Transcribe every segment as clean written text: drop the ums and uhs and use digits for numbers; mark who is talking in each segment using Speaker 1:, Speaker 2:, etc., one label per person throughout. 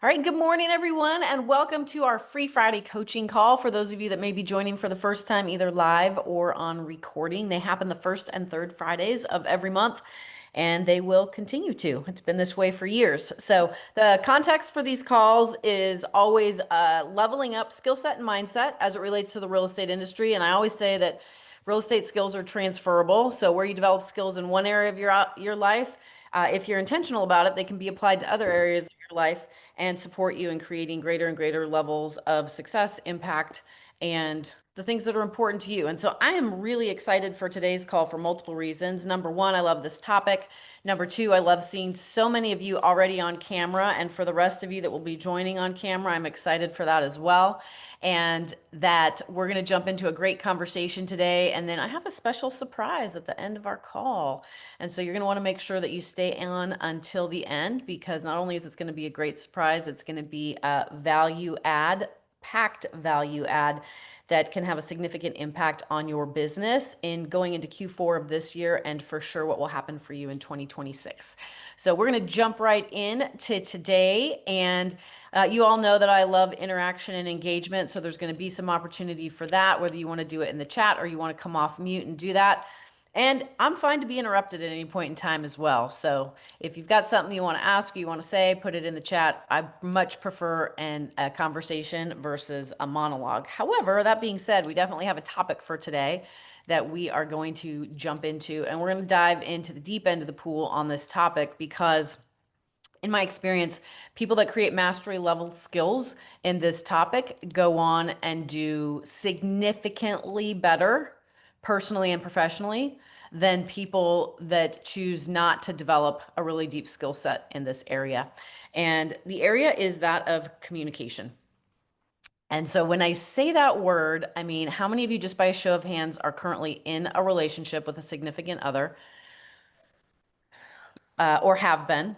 Speaker 1: All right, good morning, everyone, and welcome to our Free Friday coaching call. For those of you that may be joining for the first time, either live or on recording, they happen the first and third Fridays of every month, and they will continue to. It's been this way for years. So, the context for these calls is always leveling up skill set and mindset as it relates to the real estate industry. And I always say that real estate skills are transferable. So, where you develop skills in one area of your life, if you're intentional about it, they can be applied to other areas of your life and support you in creating greater and greater levels of success, impact, and the things that are important to you. And so I am really excited for today's call for multiple reasons. Number one, I love this topic. Number two, I love seeing so many of you already on camera. And for the rest of you that will be joining on camera, I'm excited for that as well. And that we're going to jump into a great conversation today. And then I have a special surprise at the end of our call. And so you're going to want to make sure that you stay on until the end, because not only is it going to be a great surprise, it's going to be a packed value add that can have a significant impact on your business in going into Q4 of this year, and for sure what will happen for you in 2026. So we're going to jump right in to today. And you all know that I love interaction and engagement. So there's going to be some opportunity for that, whether you want to do it in the chat or you want to come off mute and do that. And I'm fine to be interrupted at any point in time as well. So if you've got something you want to ask, you want to say, put it in the chat. I much prefer a conversation versus a monologue. However, that being said, we definitely have a topic for today that we are going to jump into, and we're going to dive into the deep end of the pool on this topic because in my experience, people that create mastery level skills in this topic go on and do significantly better personally and professionally than people that choose not to develop a really deep skill set in this area. And the area is that of communication. And so when I say that word, I mean, how many of you, just by a show of hands, are currently in a relationship with a significant other or have been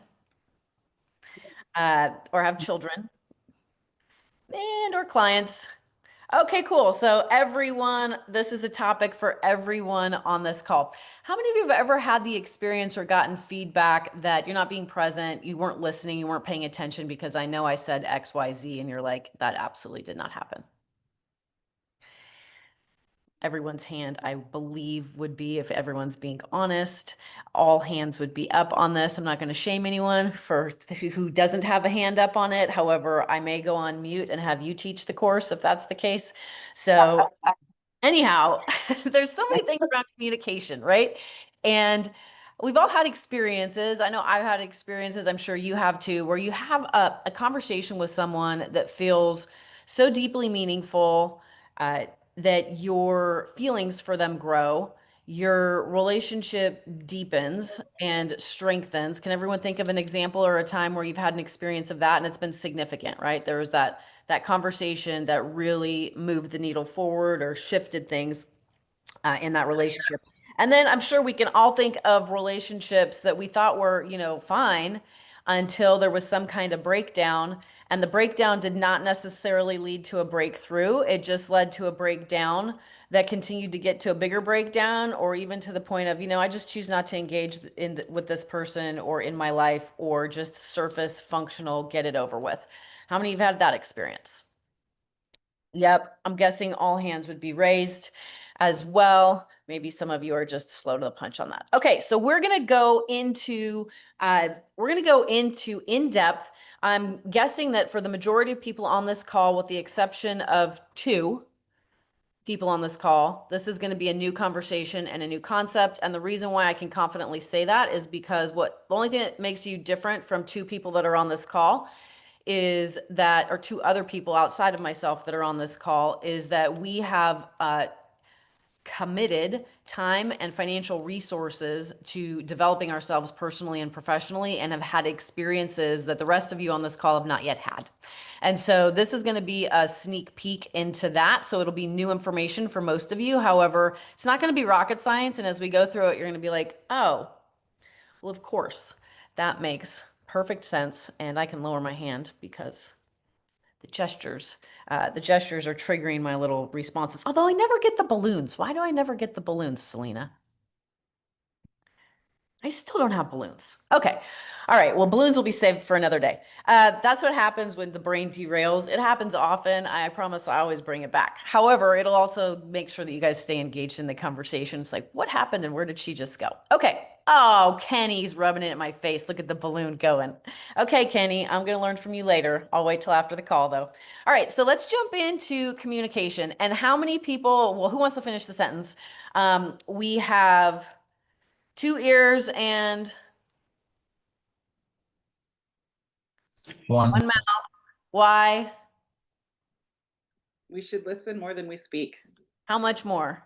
Speaker 1: or have children and or clients? Okay, cool. So everyone, this is a topic for everyone on this call. How many of you have ever had the experience or gotten feedback that you're not being present, you weren't listening, you weren't paying attention because I know I said XYZ and you're like, that absolutely did not happen? Everyone's hand, I believe, would be, if everyone's being honest, all hands would be up on this. I'm not going to shame anyone for who doesn't have a hand up on it. However, I may go on mute and have you teach the course if that's the case. So anyhow, there's so many things around communication, right? And we've all had experiences. I know I've had experiences, I'm sure you have too, where you have a conversation with someone that feels so deeply meaningful, that your feelings for them grow, your relationship deepens and strengthens. Can everyone think of an example or a time where you've had an experience of that and it's been significant, right? There was that conversation that really moved the needle forward or shifted things in that relationship. And then I'm sure we can all think of relationships that we thought were, fine until there was some kind of breakdown. And the breakdown did not necessarily lead to a breakthrough. It just led to a breakdown that continued to get to a bigger breakdown, or even to the point of, I just choose not to engage with this person or in my life, or just surface functional, get it over with. How many of you have had that experience? Yep, I'm guessing all hands would be raised as well. Maybe some of you are just slow to the punch on that. Okay, so we're gonna go into in depth. I'm guessing that for the majority of people on this call, with the exception of two people on this call, this is going to be a new conversation and a new concept. And the reason why I can confidently say that is because the only thing that makes you different from two people that are on this call is that, or two other people outside of myself that are on this call, is that we have committed time and financial resources to developing ourselves personally and professionally, and have had experiences that the rest of you on this call have not yet had. And so this is going to be a sneak peek into that. So it'll be new information for most of you. However, it's not going to be rocket science. And as we go through it, you're going to be like, oh, well, of course, that makes perfect sense. And I can lower my hand because the gestures are triggering my little responses. Although I never get the balloons. Why do I never get the balloons, Selena? I still don't have balloons. Okay. All right. Well, balloons will be saved for another day. That's what happens when the brain derails. It happens often. I promise I always bring it back. However, it'll also make sure that you guys stay engaged in the conversation. It's like, what happened and where did she just go? Okay. Oh, Kenny's rubbing it in my face. Look at the balloon going. Okay, Kenny, I'm going to learn from you later. I'll wait till after the call, though. All right. So let's jump into communication. And how many people, well, who wants to finish the sentence? We have two ears and
Speaker 2: One.
Speaker 1: one mouth. Why?
Speaker 3: We should listen more than we speak,
Speaker 1: How much more?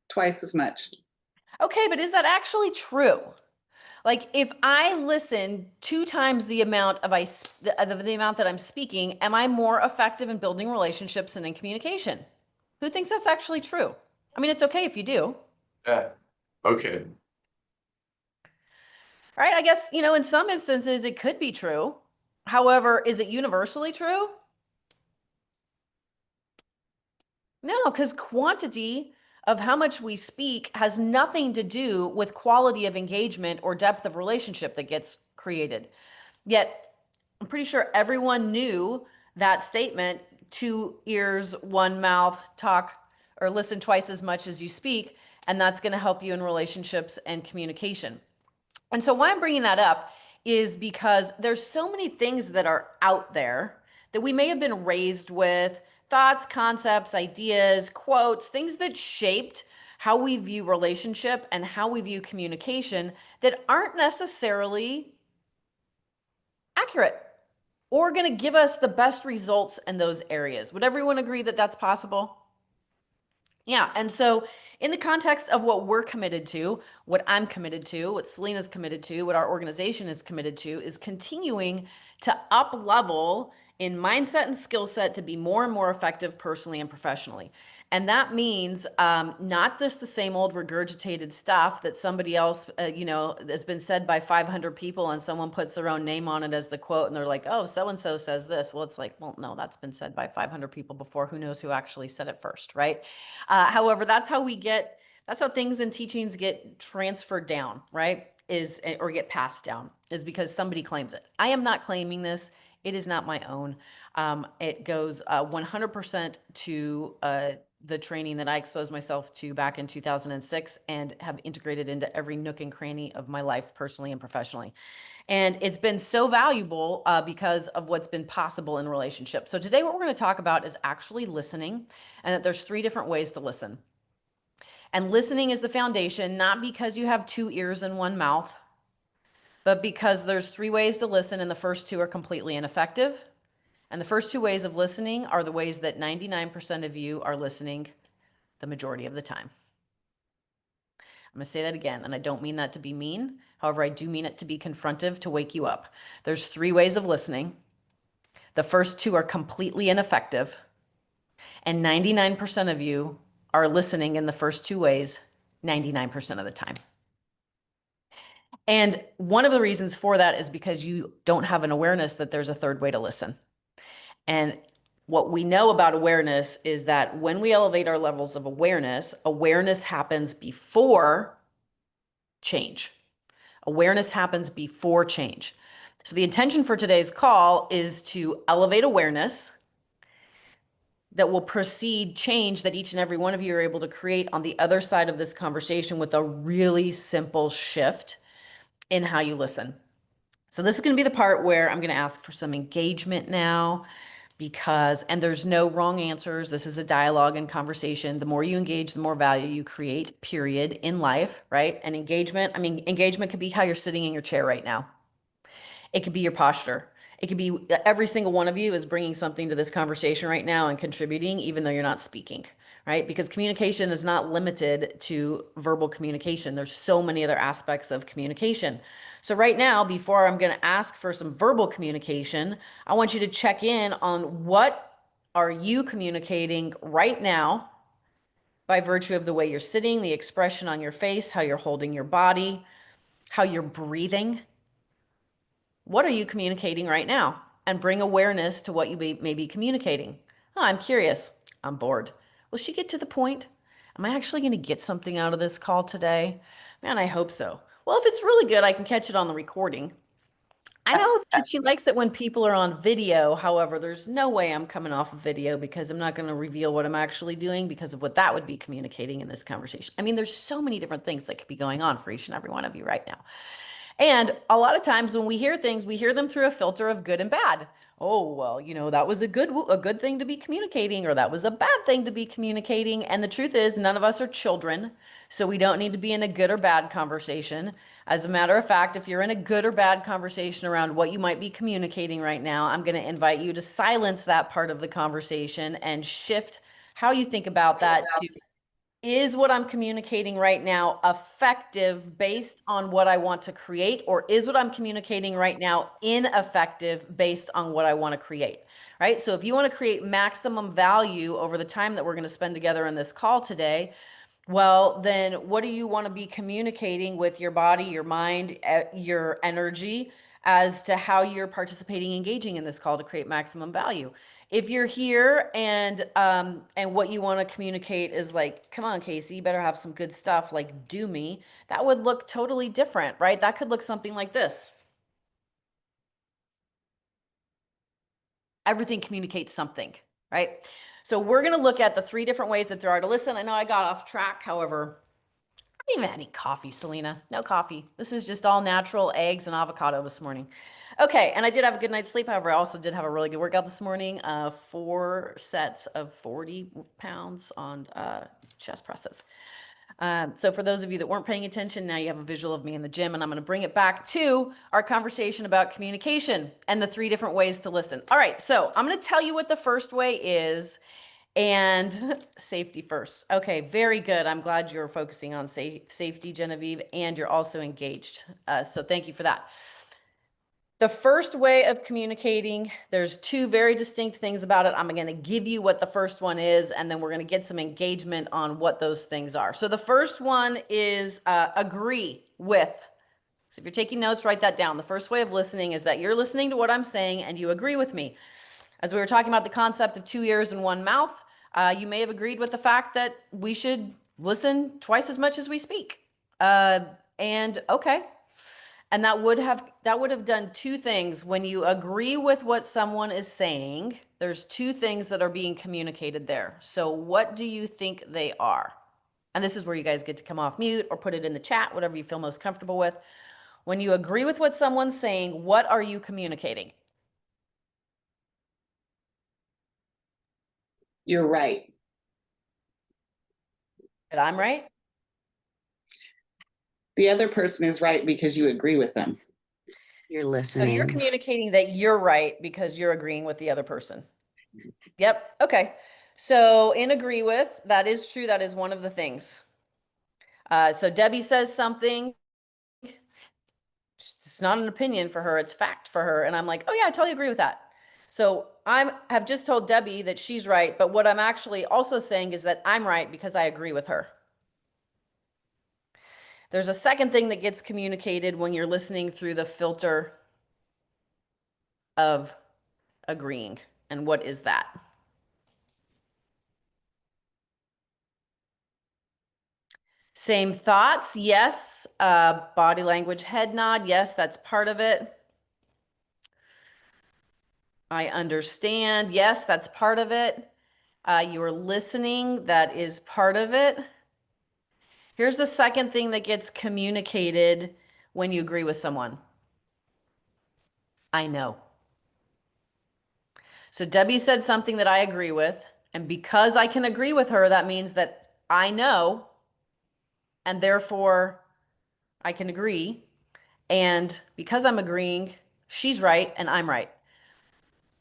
Speaker 3: twice as much.
Speaker 1: Okay, but is that actually true? Like if I listen two times the amount of the amount that I'm speaking, am I more effective in building relationships and in communication? Who thinks that's actually true? I mean, it's okay if you do.
Speaker 2: Yeah. Okay.
Speaker 1: Right? I guess, in some instances it could be true. However, is it universally true? No, because quantity of how much we speak has nothing to do with quality of engagement or depth of relationship that gets created. Yet, I'm pretty sure everyone knew that statement, two ears, one mouth, talk or listen twice as much as you speak, and that's going to help you in relationships and communication. And so why I'm bringing that up is because there's so many things that are out there that we may have been raised with, thoughts, concepts, ideas, quotes, things that shaped how we view relationship and how we view communication that aren't necessarily accurate or going to give us the best results in those areas. Would everyone agree that that's possible? Yeah. And so, in the context of what we're committed to, what I'm committed to, what Selena's committed to, what our organization is committed to, is continuing to up level in mindset and skill set to be more and more effective personally and professionally. And that means not just the same old regurgitated stuff that somebody else, has been said by 500 people and someone puts their own name on it as the quote and they're like, oh, so and so says this. Well, it's like, well, no, that's been said by 500 people before. Who knows who actually said it first, right? However, that's how things and teachings get transferred down, right? Or get passed down, is because somebody claims it. I am not claiming this. It is not my own. It goes 100% to the training that I exposed myself to back in 2006 and have integrated into every nook and cranny of my life, personally and professionally. And it's been so valuable because of what's been possible in relationships. So today what we're going to talk about is actually listening, and that there's 3 different ways to listen. And listening is the foundation, not because you have 2 ears and 1 mouth, but because there's 3 ways to listen, and the first 2 are completely ineffective. And the first 2 ways of listening are the ways that 99% of you are listening the majority of the time. I'm going to say that again, and I don't mean that to be mean. However, I do mean it to be confrontive, to wake you up. There's 3 ways of listening. The first 2 are completely ineffective, and 99% of you are listening in the first 2 ways 99% of the time. And one of the reasons for that is because you don't have an awareness that there's a third way to listen. And what we know about awareness is that when we elevate our levels of awareness, awareness happens before change. Awareness happens before change. So the intention for today's call is to elevate awareness that will precede change that each and every one of you are able to create on the other side of this conversation with a really simple shift in how you listen. So this is going to be the part where I'm going to ask for some engagement now, and there's no wrong answers. This is a dialogue and conversation. The more you engage, the more value you create, period, in life, right? And engagement could be how you're sitting in your chair right now. It could be your posture. It could be every single one of you is bringing something to this conversation right now and contributing, even though you're not speaking, right? Because communication is not limited to verbal communication. There's so many other aspects of communication. So right now, before I'm going to ask for some verbal communication, I want you to check in on what are you communicating right now by virtue of the way you're sitting, the expression on your face, how you're holding your body, how you're breathing. What are you communicating right now? And bring awareness to what you may be communicating. Oh, I'm curious. I'm bored. Will she get to the point? Am I actually going to get something out of this call today? Man, I hope so. Well, if it's really good, I can catch it on the recording. I know that she likes it when people are on video. However, there's no way I'm coming off of video because I'm not going to reveal what I'm actually doing because of what that would be communicating in this conversation. I mean, there's so many different things that could be going on for each and every one of you right now. And a lot of times when we hear things, we hear them through a filter of good and bad. Oh, well, that was a good thing to be communicating, or that was a bad thing to be communicating. And the truth is, none of us are children, so we don't need to be in a good or bad conversation. As a matter of fact, if you're in a good or bad conversation around what you might be communicating right now, I'm going to invite you to silence that part of the conversation and shift how you think about that to, is what I'm communicating right now effective based on what I want to create, or is what I'm communicating right now ineffective based on what I want to create? Right? So if you want to create maximum value over the time that we're going to spend together in this call today, well, then what do you want to be communicating with your body, your mind, your energy as to how you're participating, engaging in this call to create maximum value? If you're here and what you want to communicate is like, come on, Casey, you better have some good stuff, like do me, that would look totally different, right? That could look something like this. Everything communicates something, right? So we're going to look at the 3 different ways that there are to listen. I know I got off track, however, I didn't even have any coffee, Selena. No coffee. This is just all natural eggs and avocado this morning. Okay, and I did have a good night's sleep. However, I also did have a really good workout this morning. 4 sets of 40 pounds on chest presses. So for those of you that weren't paying attention, now you have a visual of me in the gym, and I'm going to bring it back to our conversation about communication and the 3 different ways to listen. All right, so I'm going to tell you what the first way is, and safety first. Okay, very good. I'm glad you're focusing on safety, Genevieve, and you're also engaged. So thank you for that. The first way of communicating, there's 2 very distinct things about it. I'm going to give you what the first one is, and then we're going to get some engagement on what those things are. So the first one is agree with. So if you're taking notes, write that down. The first way of listening is that you're listening to what I'm saying and you agree with me. As we were talking about the concept of 2 ears and 1 mouth, you may have agreed with the fact that we should listen twice as much as we speak. And okay. And that would have done 2 things. When you agree with what someone is saying, there's 2 things that are being communicated there. So what do you think they are? And this is where you guys get to come off mute or put it in the chat, whatever you feel most comfortable with. When you agree with what someone's saying, what are you communicating?
Speaker 3: You're right.
Speaker 1: That I'm right?
Speaker 3: The other person is right because you agree with them.
Speaker 4: You're
Speaker 1: So
Speaker 4: listening.
Speaker 1: you're communicating that you're right because you're agreeing with the other person. Yep. Okay. So in agree with, that is true. That is one of the things. So Debbie says something. It's not an opinion for her. It's fact for her. And I'm like, oh yeah, I totally agree with that. So have just told Debbie that she's right. But what I'm actually also saying is that I'm right because I agree with her. There's a second thing that gets communicated when you're listening through the filter of agreeing. And what is that? Same thoughts, yes. Body language, head nod, yes, that's part of it. I understand, yes, that's part of it. You're listening, that is part of it. Here's the second thing that gets communicated when you agree with someone. I know. So Debbie said something that I agree with, and because I can agree with her, that means that I know, and therefore I can agree. And because I'm agreeing, she's right and I'm right.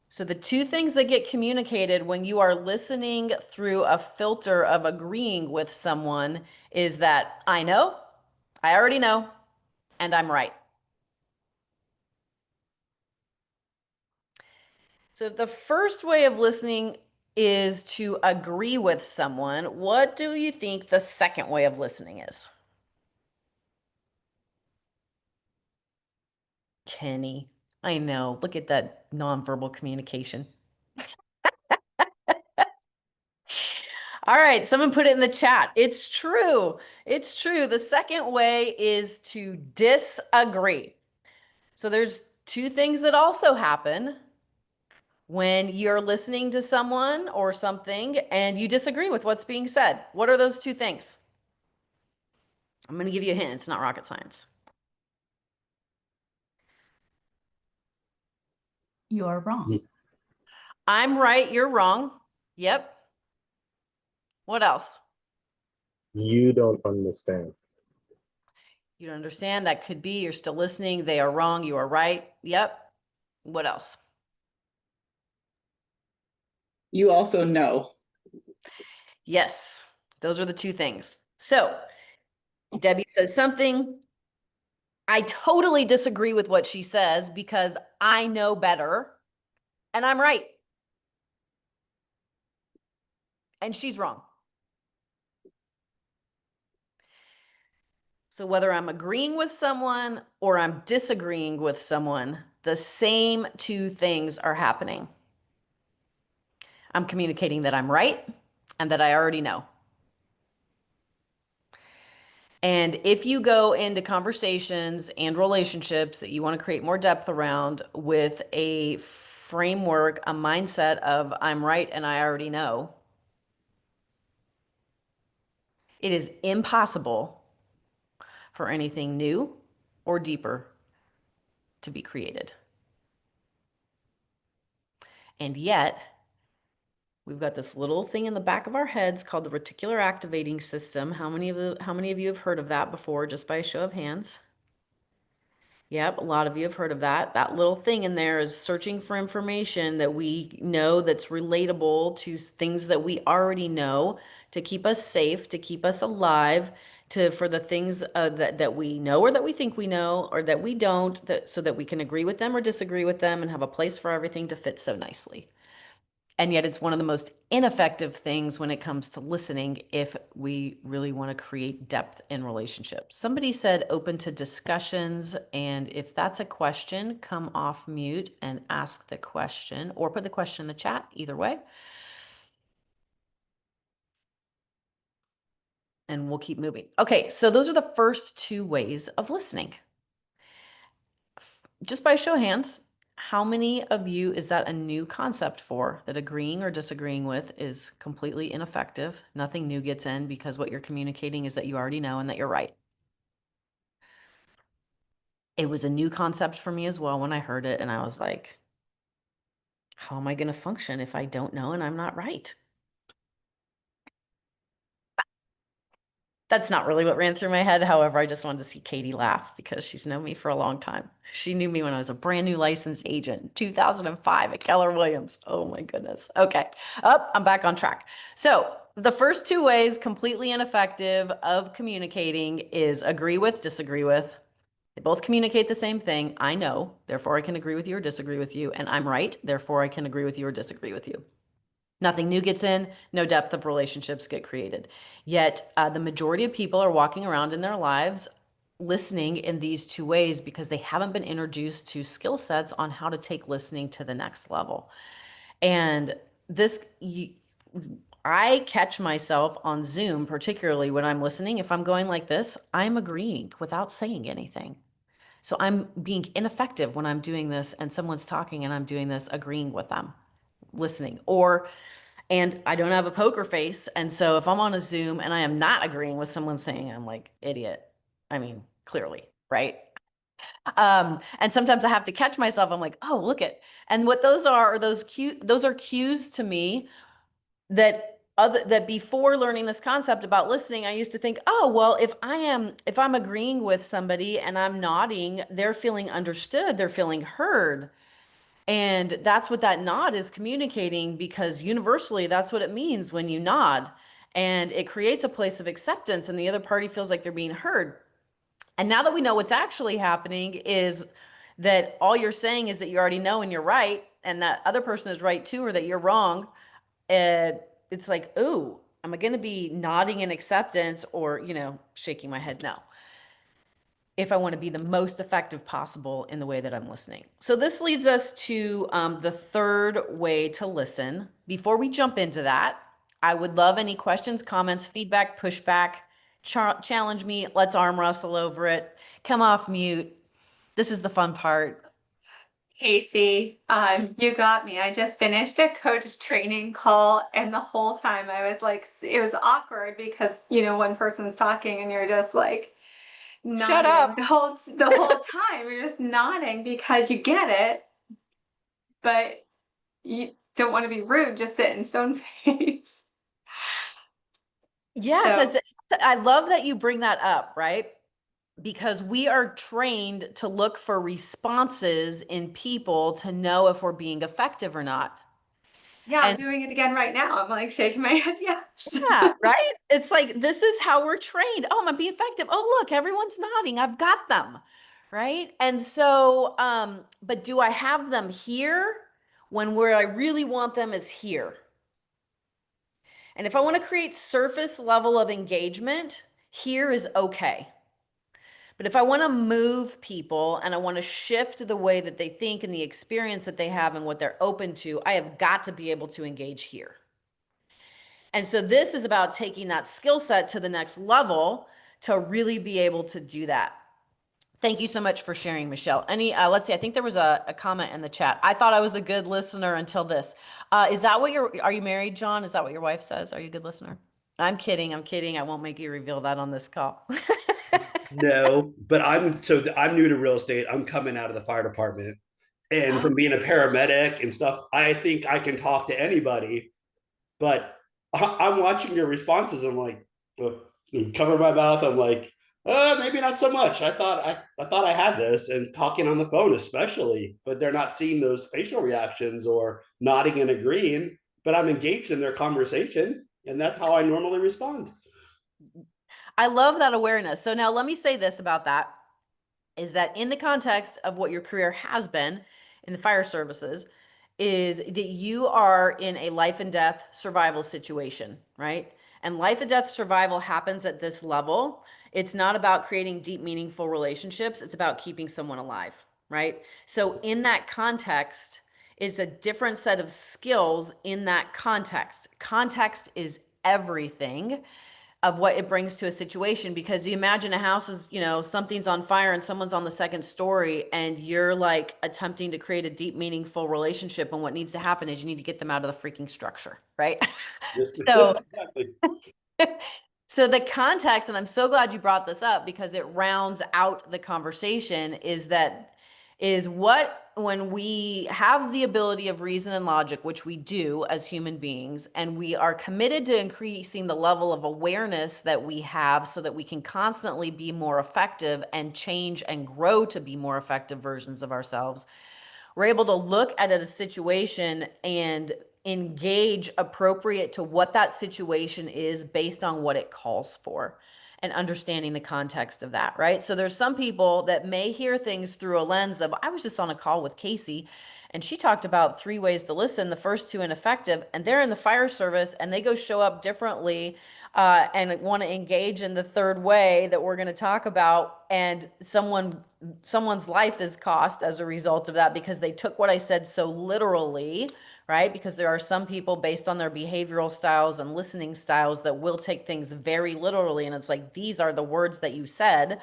Speaker 1: So the 2 things that get communicated when you are listening through a filter of agreeing with someone is that I know, I already know, and I'm right. So the first way of listening is to agree with someone. What do you think the second way of listening is? Kenny, I know. Look at that nonverbal communication. All right, someone put it in the chat. It's true. It's true. The second way is to disagree. So there's two things that also happen when you're listening to someone or something and you disagree with what's being said. What are those two things? I'm going to give you a hint. It's not rocket science.
Speaker 4: You are wrong.
Speaker 1: I'm right, you're wrong. Yep. What else?
Speaker 5: You don't understand.
Speaker 1: You don't understand. That could be you're still listening. They are wrong. You are right. Yep. What else?
Speaker 3: You also know.
Speaker 1: Yes. Those are the two things. So Debbie says something. I totally disagree with what she says because I know better and I'm right. And she's wrong. So whether I'm agreeing with someone or I'm disagreeing with someone, the same two things are happening. I'm communicating that I'm right and that I already know. And if you go into conversations and relationships that you want to create more depth around with a framework, a mindset of I'm right and I already know, it is impossible for anything new or deeper to be created. And yet, we've got this little thing in the back of our heads called the reticular activating system. How many of you have heard of that before, just by a show of hands? Yep, a lot of you have heard of that. That little thing in there is searching for information that we know that's relatable to things that we already know to keep us safe, to keep us alive, for the things that we know or that we think we know or that we don't, so that we can agree with them or disagree with them and have a place for everything to fit so nicely. And yet it's one of the most ineffective things when it comes to listening if we really want to create depth in relationships. Somebody said open to discussions. And if that's a question, come off mute and ask the question or put the question in the chat, either way. And we'll keep moving. Okay, so those are the first two ways of listening. Just by show of hands, how many of you is that a new concept for, that agreeing or disagreeing with is completely ineffective? Nothing new gets in because what you're communicating is that you already know and that you're right. It was a new concept for me as well when I heard it, and I was like, how am I going to function if I don't know and I'm not right? That's not really what ran through my head. However, I just wanted to see Katie laugh because she's known me for a long time. She knew me when I was a brand new licensed agent, 2005 at Keller Williams. Oh my goodness. Okay. I'm back on track. So the first two ways, completely ineffective, of communicating is agree with, disagree with. They both communicate the same thing. I know, therefore I can agree with you or disagree with you. And I'm right, therefore I can agree with you or disagree with you. Nothing new gets in, no depth of relationships get created. Yet the majority of people are walking around in their lives listening in these two ways because they haven't been introduced to skill sets on how to take listening to the next level. And I catch myself on Zoom, particularly when I'm listening. If I'm going like this, I'm agreeing without saying anything. So I'm being ineffective when I'm doing this and someone's talking and I'm doing this, agreeing with them, listening. And I don't have a poker face. And so if I'm on a Zoom and I am not agreeing with someone saying, I'm like, idiot. I mean, clearly, right? And sometimes I have to catch myself. I'm like, oh, look it. And what those are those are cues to me that before learning this concept about listening, I used to think, oh, well, if I'm agreeing with somebody and I'm nodding, they're feeling understood, they're feeling heard. And that's what that nod is communicating, because universally, that's what it means when you nod. And it creates a place of acceptance, and the other party feels like they're being heard. And now that we know what's actually happening is that all you're saying is that you already know and you're right, and that other person is right too, or that you're wrong. It's like, ooh, am I going to be nodding in acceptance or, shaking my head no, if I want to be the most effective possible in the way that I'm listening. So this leads us to the third way to listen. Before we jump into that, I would love any questions, comments, feedback, pushback, challenge me. Let's arm wrestle over it. Come off mute. This is the fun part.
Speaker 4: Casey, you got me. I just finished a coach training call, and the whole time I was like, it was awkward because one person's talking and you're just like
Speaker 1: Shut
Speaker 4: nodding
Speaker 1: up.
Speaker 4: the whole time. You're just nodding because you get it, but you don't want to be rude. Just sit in stone face.
Speaker 1: Yes,
Speaker 4: So
Speaker 1: I love that you bring that up, right? Because we are trained to look for responses in people to know if we're being effective or not.
Speaker 4: yeah, I'm
Speaker 1: And
Speaker 4: doing it again right now. I'm like shaking my head. Yes.
Speaker 1: yeah, right? It's like this is how we're trained. Oh, I'm being effective. Oh, look, everyone's nodding. I've got them. Right? And so, but do I have them here when where I really want them is here? And if I want to create surface level of engagement, here is okay. But if I want to move people and I want to shift the way that they think and the experience that they have and what they're open to, I have got to be able to engage here. And so this is about taking that skill set to the next level to really be able to do that. Thank you so much for sharing, Michelle. Let's see, I think there was a comment in the chat. I thought I was a good listener until this. Is that what are you married, John? Is that what your wife says? Are you a good listener? I'm kidding. I'm kidding. I won't make you reveal that on this call.
Speaker 6: No, but I'm new to real estate. I'm coming out of the fire department. And from being a paramedic and stuff, I think I can talk to anybody. But I'm watching your responses. I'm like, cover my mouth. I'm like, maybe not so much. I thought I had this, and talking on the phone especially, but they're not seeing those facial reactions or nodding and agreeing. But I'm engaged in their conversation, and that's how I normally respond.
Speaker 1: I love that awareness. So now let me say this about that, is that in the context of what your career has been in the fire services, is that you are in a life and death survival situation, right? And life and death survival happens at this level. It's not about creating deep, meaningful relationships. It's about keeping someone alive, right? So in that context, it's a different set of skills in that context. Context is everything of what it brings to a situation, because you imagine a house is, something's on fire and someone's on the second story and you're like attempting to create a deep, meaningful relationship. And what needs to happen is you need to get them out of the freaking structure, right?
Speaker 6: Yes,
Speaker 1: So,
Speaker 6: exactly.
Speaker 1: so the context, and I'm so glad you brought this up because it rounds out the conversation, is what when we have the ability of reason and logic, which we do as human beings, and we are committed to increasing the level of awareness that we have so that we can constantly be more effective and change and grow to be more effective versions of ourselves, we're able to look at a situation and engage appropriate to what that situation is based on what it calls for and understanding the context of that, right? So there's some people that may hear things through a lens of, I was just on a call with Casey and she talked about 3 ways to listen, the first 2 ineffective, and they're in the fire service and they go show up differently and want to engage in the third way that we're going to talk about, and someone's life is cost as a result of that because they took what I said so literally, right? Because there are some people based on their behavioral styles and listening styles that will take things very literally, and it's like, these are the words that you said.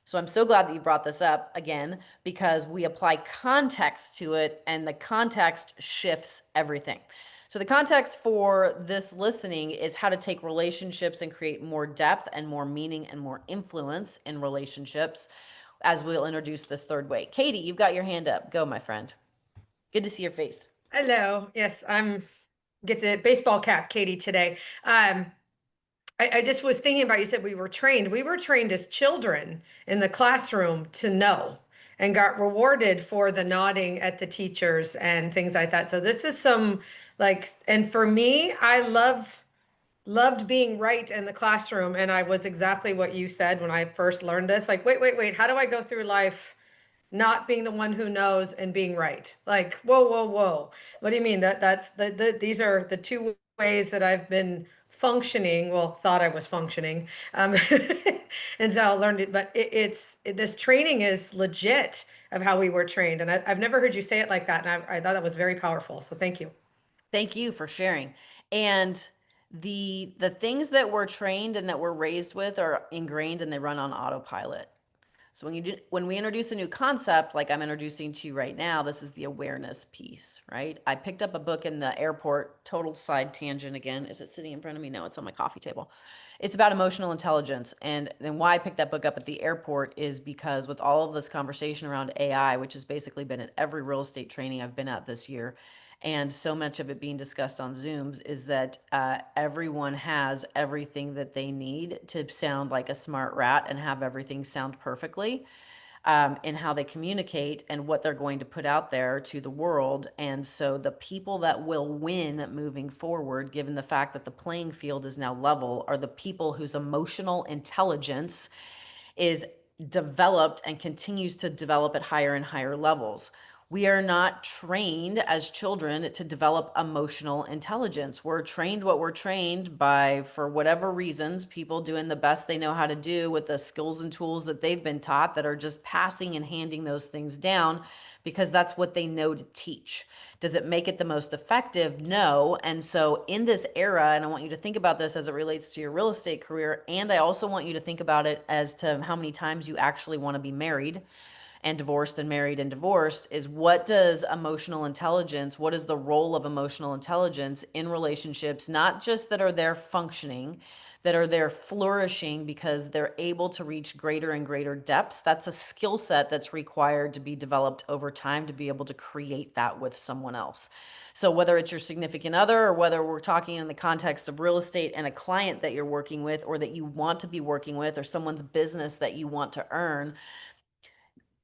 Speaker 1: So I'm so glad that you brought this up again, because we apply context to it and the context shifts everything. So the context for this listening is how to take relationships and create more depth and more meaning and more influence in relationships, as we'll introduce this third way. Katie, you've got your hand up. Go, my friend. Good to see your face.
Speaker 7: Hello. Yes, I'm get to baseball cap Katie today. I just was thinking about, you said we were trained. We were trained as children in the classroom to know and got rewarded for the nodding at the teachers and things like that. So this is some and for me, I loved being right in the classroom. And I was exactly what you said when I first learned this. Like, wait, how do I go through life not being the one who knows and being right? Like, whoa. What do you mean? That's these are the 2 ways that I've been functioning, thought I was functioning. And so I learned it, but this training is legit of how we were trained. And I've never heard you say it like that. And I thought that was very powerful. So thank you.
Speaker 1: Thank you for sharing. And The things that we're trained and that we're raised with are ingrained and they run on autopilot. So when we introduce a new concept, like I'm introducing to you right now, this is the awareness piece, right? I picked up a book in the airport, total side tangent again. Is it sitting in front of me? No, it's on my coffee table. It's about emotional intelligence. And then why I picked that book up at the airport is because with all of this conversation around AI, which has basically been at every real estate training I've been at this year, and so much of it being discussed on Zooms, is that everyone has everything that they need to sound like a smart rat and have everything sound perfectly in how they communicate and what they're going to put out there to the world. And so the people that will win moving forward, given the fact that the playing field is now level, are the people whose emotional intelligence is developed and continues to develop at higher and higher levels. We are not trained as children to develop emotional intelligence. We're trained what we're trained by, for whatever reasons, people doing the best they know how to do with the skills and tools that they've been taught, that are just passing and handing those things down because that's what they know to teach. Does it make it the most effective? No. And so in this era, and I want you to think about this as it relates to your real estate career, and I also want you to think about it as to how many times you actually want to be married and divorced and married and divorced, is what does emotional intelligence, what is the role of emotional intelligence in relationships, not just that are there functioning, that are there flourishing because they're able to reach greater and greater depths. That's a skill set that's required to be developed over time to be able to create that with someone else. So whether it's your significant other, or whether we're talking in the context of real estate and a client that you're working with, or that you want to be working with, or someone's business that you want to earn,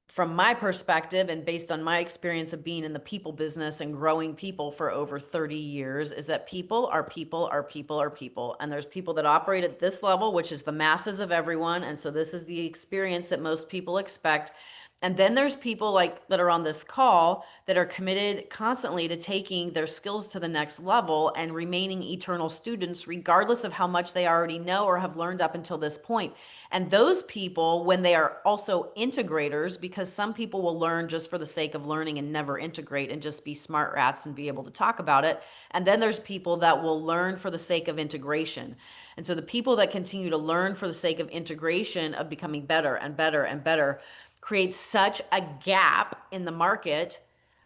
Speaker 1: from my perspective and based on my experience of being in the people business and growing people for over 30 years, is that people are people are people are people. And there's people that operate at this level, which is the masses of everyone. And so this is the experience that most people expect. And then there's people like that are on this call that are committed constantly to taking their skills to the next level and remaining eternal students, regardless of how much they already know or have learned up until this point. And those people, when they are also integrators, because some people will learn just for the sake of learning and never integrate and just be smart rats and be able to talk about it. And then there's people that will learn for the sake of integration. And so the people that continue to learn for the sake of integration, of becoming better and better and better, creates such a gap in the market,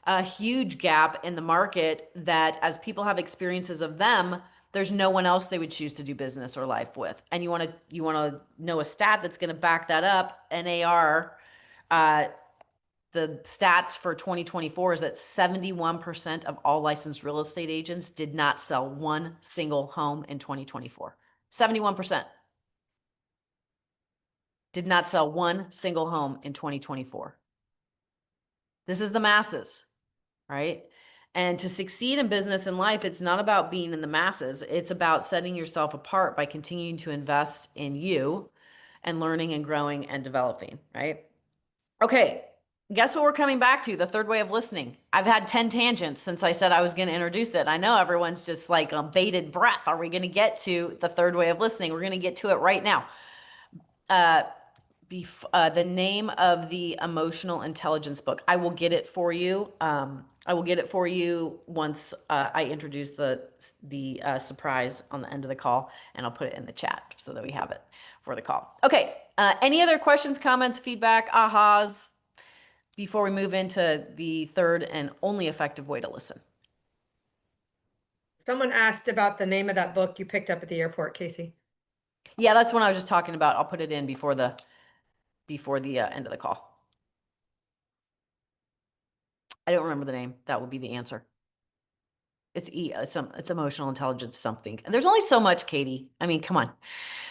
Speaker 1: a huge gap in the market, that as people have experiences of them, there's no one else they would choose to do business or life with. And you want to know a stat that's going to back that up. NAR, the stats for 2024 is that 71% of all licensed real estate agents did not sell one single home in 2024. 71% did not sell one single home in 2024. This is the masses, right? And to succeed in business and life, it's not about being in the masses. It's about setting yourself apart by continuing to invest in you and learning and growing and developing, right? Okay, guess what we're coming back to? The third way of listening. I've had 10 tangents since I said I was going to introduce it. I know everyone's just like on bated breath. Are we going to get to the third way of listening? We're going to get to it right now. The name of the emotional intelligence book. I will get it for you. I will get it for you once I introduce the surprise on the end of the call, and I'll put it in the chat so that we have it for the call. Okay. Any other questions, comments, feedback, ahas before we move into the third and only effective way to listen?
Speaker 7: Someone asked about the name of that book you picked up at the airport, Casey.
Speaker 1: Yeah, that's what I was just talking about. I'll put it in before the end of the call. I don't remember the name. That would be the answer. It's it's emotional intelligence something. And there's only so much, Katie. I mean, come on.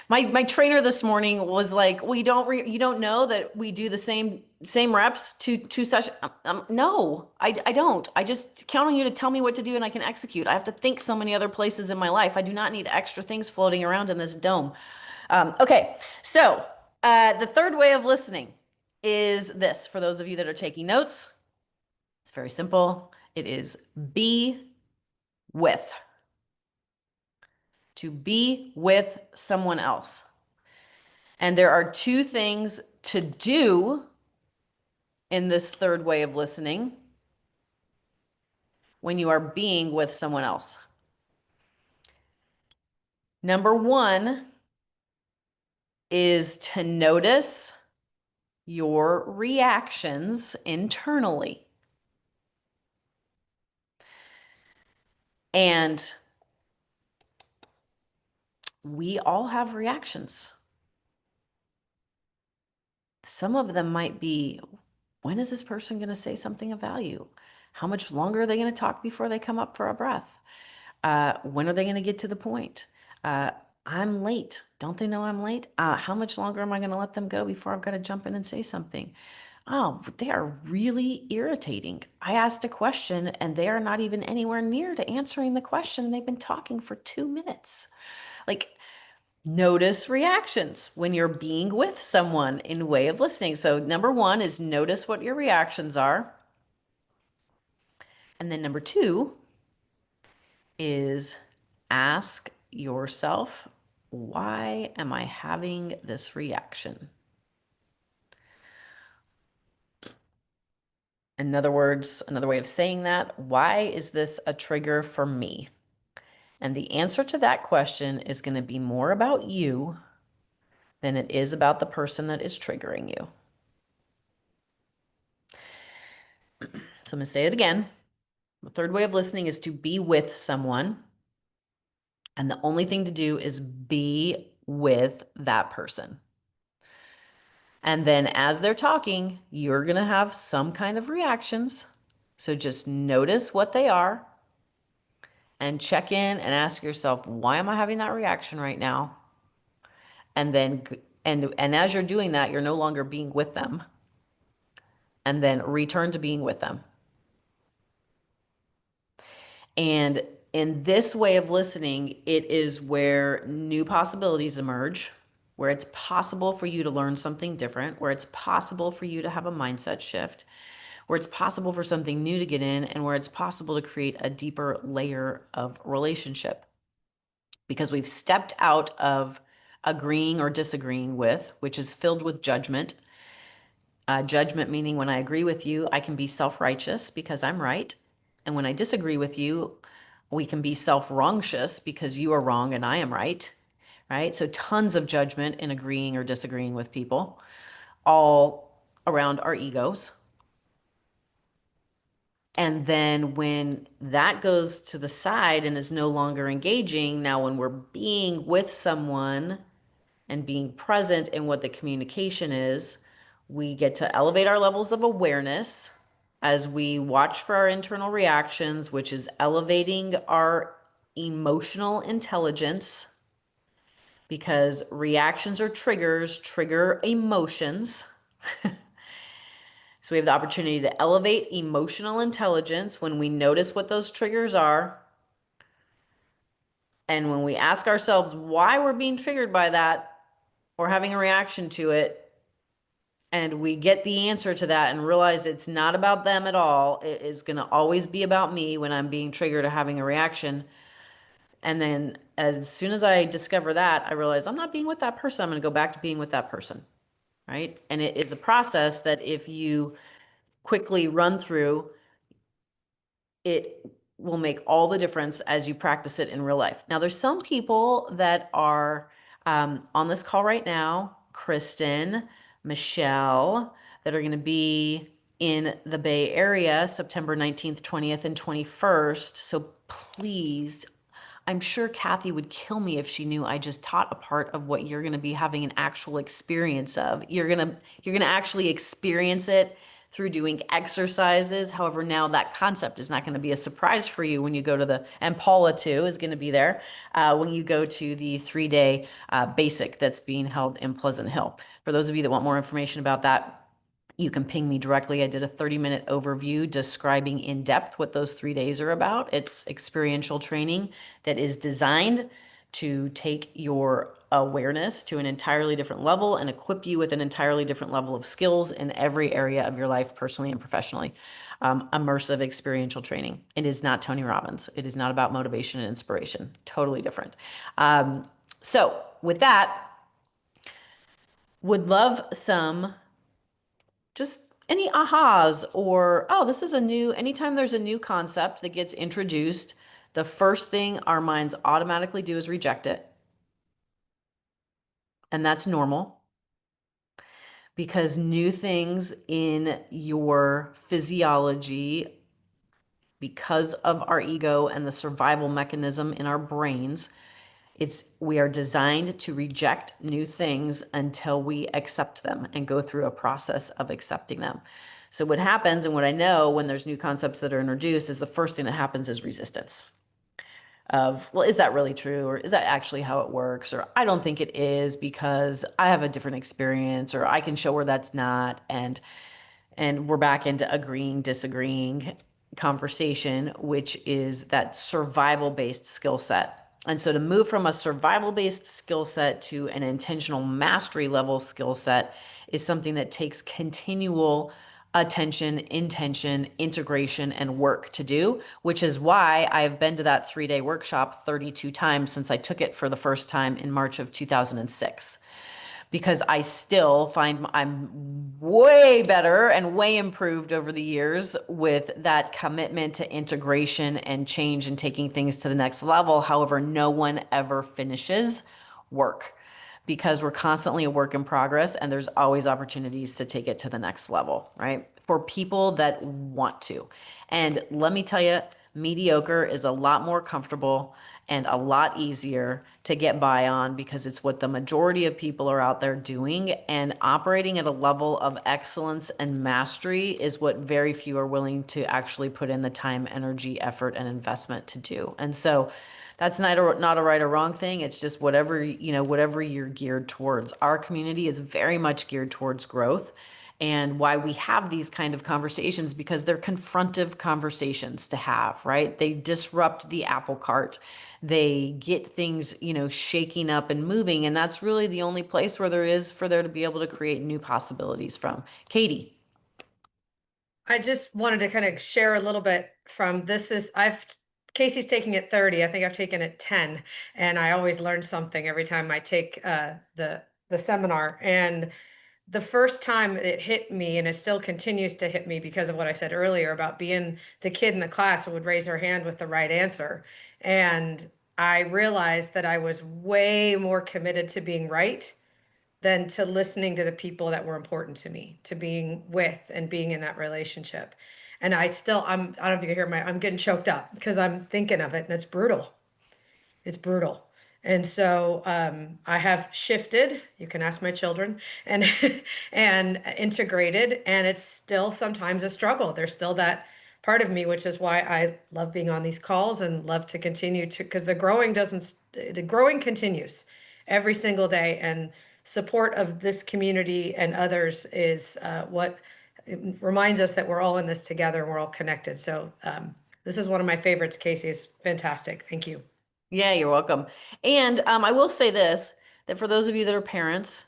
Speaker 1: My trainer this morning was like, "Well, you don't know that we do the same reps two sessions." No, I don't. I just count on you to tell me what to do and I can execute. I have to think so many other places in my life. I do not need extra things floating around in this dome. Okay, so the third way of listening is this. For those of you that are taking notes, it's very simple. It is be with. To be with someone else. And there are two things to do in this third way of listening when you are being with someone else. Number one is to notice your reactions internally. And we all have reactions. Some of them might be, when is this person going to say something of value? How much longer are they going to talk before they come up for a breath? When are they going to get to the point? I'm late. Don't they know I'm late? How much longer am I going to let them go before I've got to jump in and say something? Oh, they are really irritating. I asked a question and they are not even anywhere near to answering the question. They've been talking for 2 minutes. Like, notice reactions when you're being with someone in way of listening. So number one is notice what your reactions are. And then number two is ask yourself, why am I having this reaction? In other words, another way of saying that, why is this a trigger for me? And the answer to that question is going to be more about you than it is about the person that is triggering you. So I'm going to say it again. The third way of listening is to be with someone. And the only thing to do is be with that person. And then as they're talking, you're going to have some kind of reactions. So just notice what they are and check in and ask yourself, why am I having that reaction right now? And then, and as you're doing that, you're no longer being with them. And then return to being with them. And in this way of listening, it is where new possibilities emerge, where it's possible for you to learn something different, where it's possible for you to have a mindset shift, where it's possible for something new to get in, and where it's possible to create a deeper layer of relationship. Because we've stepped out of agreeing or disagreeing with, which is filled with judgment. Judgment meaning when I agree with you, I can be self-righteous because I'm right. And when I disagree with you, we can be self-wrongtious because you are wrong and I am right, right? So tons of judgment in agreeing or disagreeing with people, all around our egos. And then when that goes to the side and is no longer engaging, now when we're being with someone and being present in what the communication is, we get to elevate our levels of awareness as we watch for our internal reactions, which is elevating our emotional intelligence, because reactions or triggers trigger emotions. So we have the opportunity to elevate emotional intelligence when we notice what those triggers are. And when we ask ourselves why we're being triggered by that or having a reaction to it, and we get the answer to that and realize it's not about them at all, it is going to always be about me when I'm being triggered or having a reaction. And then as soon as I discover that, I realize I'm not being with that person. I'm going to go back to being with that person, right? And it is a process that if you quickly run through, it will make all the difference as you practice it in real life. Now, there's some people that are on this call right now, Kristen, Michelle, that are going to be in the Bay Area, September 19th, 20th, and 21st. So please, I'm sure Kathy would kill me if she knew I just taught a part of what you're going to be having an actual experience of. You're going to actually experience it through doing exercises. However, now that concept is not going to be a surprise for you when you go to the, and Paula too is going to be there, when you go to the 3-day basic that's being held in Pleasant Hill. For those of you that want more information about that, you can ping me directly. I did a 30-minute overview describing in depth what those 3 days are about. It's experiential training that is designed to take your awareness to an entirely different level and equip you with an entirely different level of skills in every area of your life, personally and professionally. Immersive experiential training. It is not Tony Robbins. It is not about motivation and inspiration. Totally different. So with that, would love some just any ahas or, oh, this is a new, anytime there's a new concept that gets introduced, the first thing our minds automatically do is reject it. and that's normal because new things in your physiology, because of our ego and the survival mechanism in our brains, we are designed to reject new things until we accept them and go through a process of accepting them. So what happens, and what I know when there's new concepts that are introduced, is the first thing that happens is resistance of, well, is that really true? Or is that actually how it works? Or I don't think it is because I have a different experience, or I can show where that's not. And we're back into agreeing, disagreeing conversation, which is that survival based skill set. And so to move from a survival based skill set to an intentional mastery level skill set is something that takes continual attention, intention, integration, and work to do, which is why I've been to that 3-day workshop 32 times since I took it for the first time in March of 2006. Because I still find I'm way better and way improved over the years with that commitment to integration and change and taking things to the next level. However, no one ever finishes work because we're constantly a work in progress and there's always opportunities to take it to the next level, right? For people that want to. And let me tell you, mediocre is a lot more comfortable and a lot easier to get by on because it's what the majority of people are out there doing, and operating at a level of excellence and mastery is what very few are willing to actually put in the time, energy, effort, and investment to do. And so that's not a right or wrong thing. It's just whatever, whatever you're geared towards. Our community is very much geared towards growth. And why we have these kind of conversations, because they're confrontive conversations to have, right? They disrupt the apple cart. They get things, shaking up and moving. And that's really the only place where there is for there to be able to create new possibilities from. Katie.
Speaker 7: I just wanted to kind of share a little bit from Casey's taking it 30. I think I've taken it 10, and I always learn something every time I take the seminar. And the first time it hit me, and it still continues to hit me because of what I said earlier about being the kid in the class who would raise her hand with the right answer. And I realized that I was way more committed to being right than to listening to the people that were important to me, to being with and being in that relationship. And I don't know if you can hear I'm getting choked up because I'm thinking of it, and it's brutal. It's brutal. And so I have shifted, you can ask my children, and and integrated, and it's still sometimes a struggle. There's still that part of me, which is why I love being on these calls and love to continue to, because the growing continues every single day, and support of this community and others is what reminds us that we're all in this together and we're all connected. So this is one of my favorites, Casey. It's fantastic. Thank you.
Speaker 1: Yeah, you're welcome. And I will say this, that for those of you that are parents,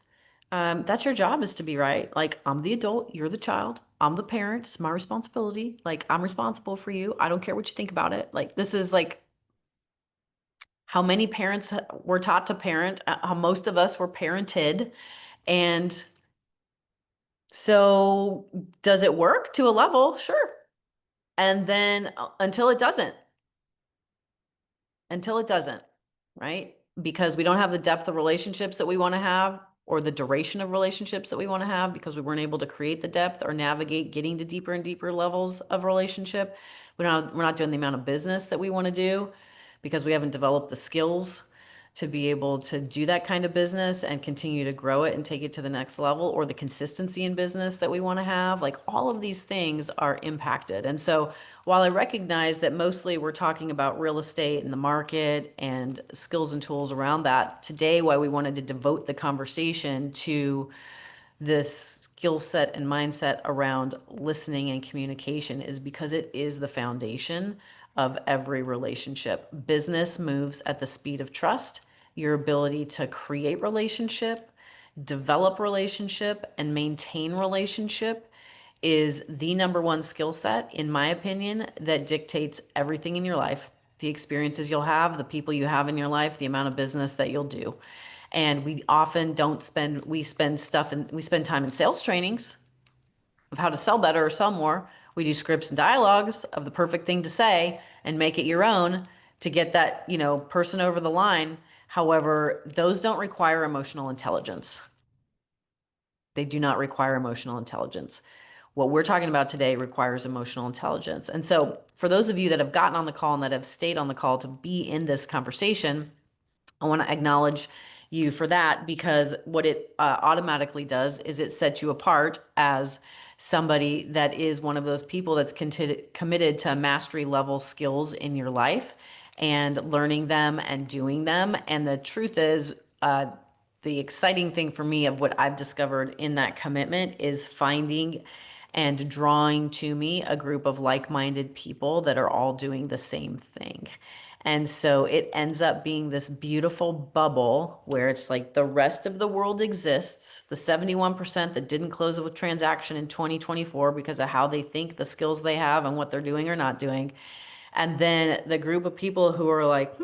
Speaker 1: that's your job, is to be right. Like, I'm the adult, you're the child. I'm the parent. It's my responsibility. Like, I'm responsible for you. I don't care what you think about it. Like, this is like how many parents were taught to parent, how most of us were parented. And so does it work to a level? Sure. And then until it doesn't. Until it doesn't, right? Because we don't have the depth of relationships that we want to have, or the duration of relationships that we want to have, because we weren't able to create the depth or navigate getting to deeper and deeper levels of relationship. We're not doing the amount of business that we want to do because we haven't developed the skills to be able to do that kind of business and continue to grow it and take it to the next level, or the consistency in business that we want to have. Like, all of these things are impacted. And so while I recognize that mostly we're talking about real estate and the market and skills and tools around that, today why we wanted to devote the conversation to this skill set and mindset around listening and communication is because it is the foundation of every relationship. Business moves at the speed of trust. Your ability to create relationship, develop relationship, and maintain relationship is the number one skill set, in my opinion, that dictates everything in your life. The experiences you'll have, the people you have in your life, the amount of business that you'll do. And we often we spend time in sales trainings of how to sell better or sell more. We do scripts and dialogues of the perfect thing to say and make it your own, to get that, person over the line. However, those don't require emotional intelligence. They do not require emotional intelligence. What we're talking about today requires emotional intelligence. And so for those of you that have gotten on the call and that have stayed on the call to be in this conversation, I want to acknowledge you for that, because what it automatically does is it sets you apart as somebody that is one of those people that's committed to mastery level skills in your life and learning them and doing them. And the truth is, the exciting thing for me of what I've discovered in that commitment is finding and drawing to me a group of like-minded people that are all doing the same thing. And so it ends up being this beautiful bubble where it's like the rest of the world exists, the 71% that didn't close a transaction in 2024 because of how they think, the skills they have, and what they're doing or not doing. And then the group of people who are like,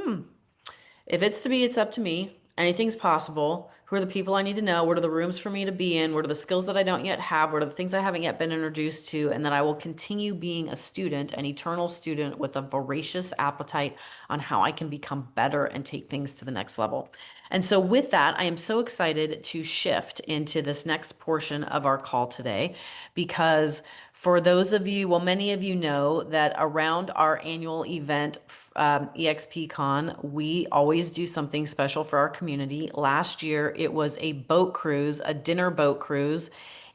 Speaker 1: if it's to be, it's up to me. Anything's possible. Who are the people I need to know? What are the rooms for me to be in? What are the skills that I don't yet have? What are the things I haven't yet been introduced to? And that I will continue being a student, an eternal student with a voracious appetite on how I can become better and take things to the next level. And so with that, I am so excited to shift into this next portion of our call today, because for those of you, well, many of you know that around our annual event, EXPCon, we always do something special for our community. Last year, it was a boat cruise, a dinner boat cruise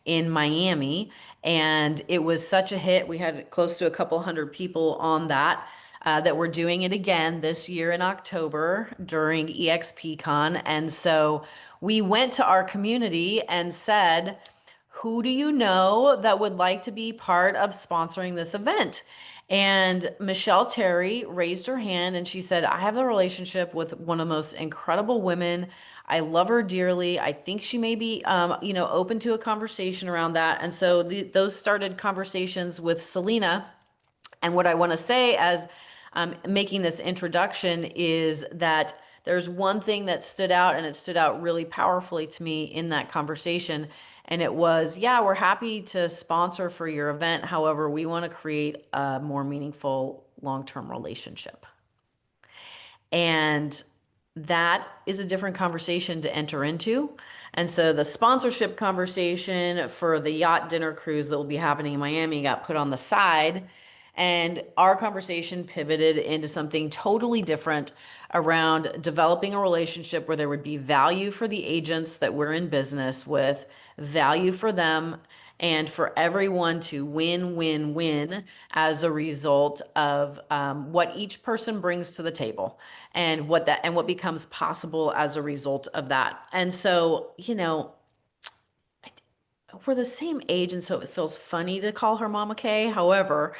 Speaker 1: in Miami, and it was such a hit. We had close to a couple hundred people on that. That we're doing it again this year in October during EXPCon. And so we went to our community and said, who do you know that would like to be part of sponsoring this event? And Michelle Terry raised her hand and she said, I have a relationship with one of the most incredible women. I love her dearly. I think she may be, open to a conversation around that. And so those started conversations with Selena. And what I want to say as making this introduction is that there's one thing that stood out, and it stood out really powerfully to me in that conversation. And it was, yeah, we're happy to sponsor for your event. However, we want to create a more meaningful long-term relationship. And that is a different conversation to enter into. And so the sponsorship conversation for the yacht dinner cruise that will be happening in Miami got put on the side. And our conversation pivoted into something totally different around developing a relationship where there would be value for the agents that we're in business with, value for them, and for everyone to win, win, win as a result of what each person brings to the table and what becomes possible as a result of that. And so, we're the same age, and so it feels funny to call her Mama Kay. However,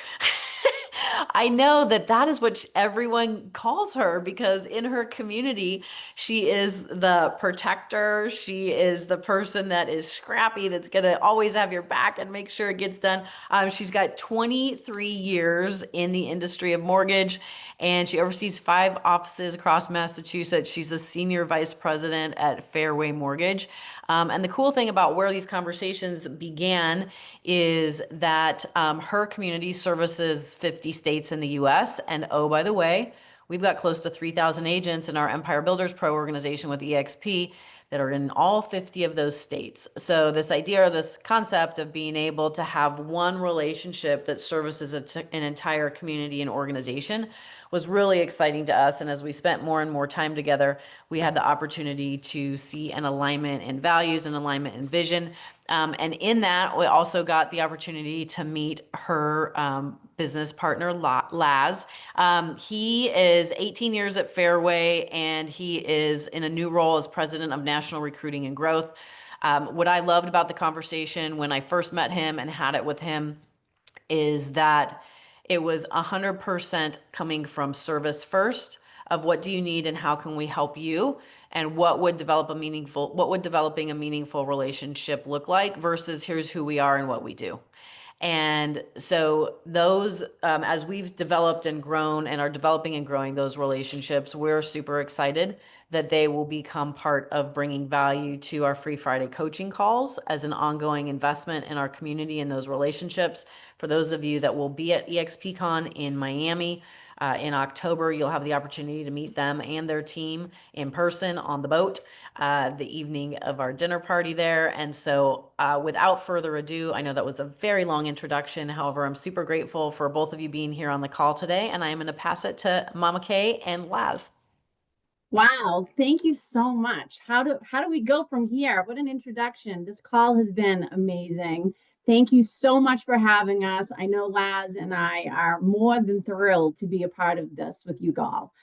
Speaker 1: I know that is what everyone calls her, because in her community, she is the protector. She is the person that is scrappy, that's going to always have your back and make sure it gets done. She's got 23 years in the industry of mortgage, and she oversees 5 offices across Massachusetts. She's a senior vice president at Fairway Mortgage. And the cool thing about where these conversations began is that her community services 50 states in the US. And oh, by the way, we've got close to 3,000 agents in our Empire Builders Pro organization with EXP that are in all 50 of those states. So this idea, or this concept of being able to have one relationship that services an entire community and organization was really exciting to us. And as we spent more and more time together, we had the opportunity to see an alignment in values and alignment in vision. And in that, we also got the opportunity to meet her business partner, Laz. He is 18 years at Fairway, and he is in a new role as president of national recruiting and growth. What I loved about the conversation when I first met him and had it with him is that it was 100% coming from service first, of what do you need and how can we help you, and what would developing a meaningful relationship look like, versus here's who we are and what we do. And so those, as we've developed and grown and are developing and growing those relationships, we're super excited that they will become part of bringing value to our Free Friday coaching calls as an ongoing investment in our community and those relationships. For those of you that will be at EXPCon in Miami, In October, you'll have the opportunity to meet them and their team in person on the boat the evening of our dinner party there. And so without further ado, I know that was a very long introduction. However, I'm super grateful for both of you being here on the call today, and I am going to pass it to Mama Kay and Laz.
Speaker 8: Wow, thank you so much. How do we go from here? What an introduction. This call has been amazing. Thank you so much for having us. I know Laz and I are more than thrilled to be a part of this with you all.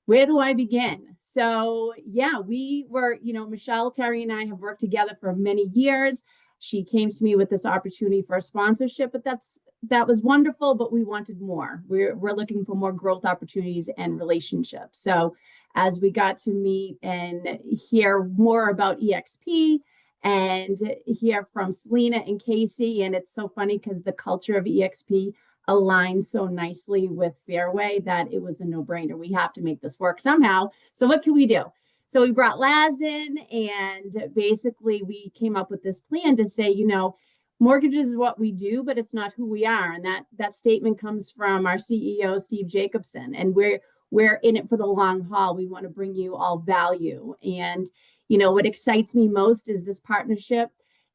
Speaker 8: Where do I begin? So yeah, we were, Michelle, Terry, and I have worked together for many years. She came to me with this opportunity for a sponsorship, but that was wonderful, but we wanted more. We're looking for more growth opportunities and relationships. So as we got to meet and hear more about EXP and hear from Selena and Casey, and it's so funny because the culture of EXP aligns so nicely with Fairway that it was a no-brainer. We have to make this work somehow. So what can we do? So we brought Laz in, and basically we came up with this plan to say, mortgages is what we do, but it's not who we are. And that statement comes from our CEO, Steve Jacobson. And we're in it for the long haul. We want to bring you all value. And, what excites me most is this partnership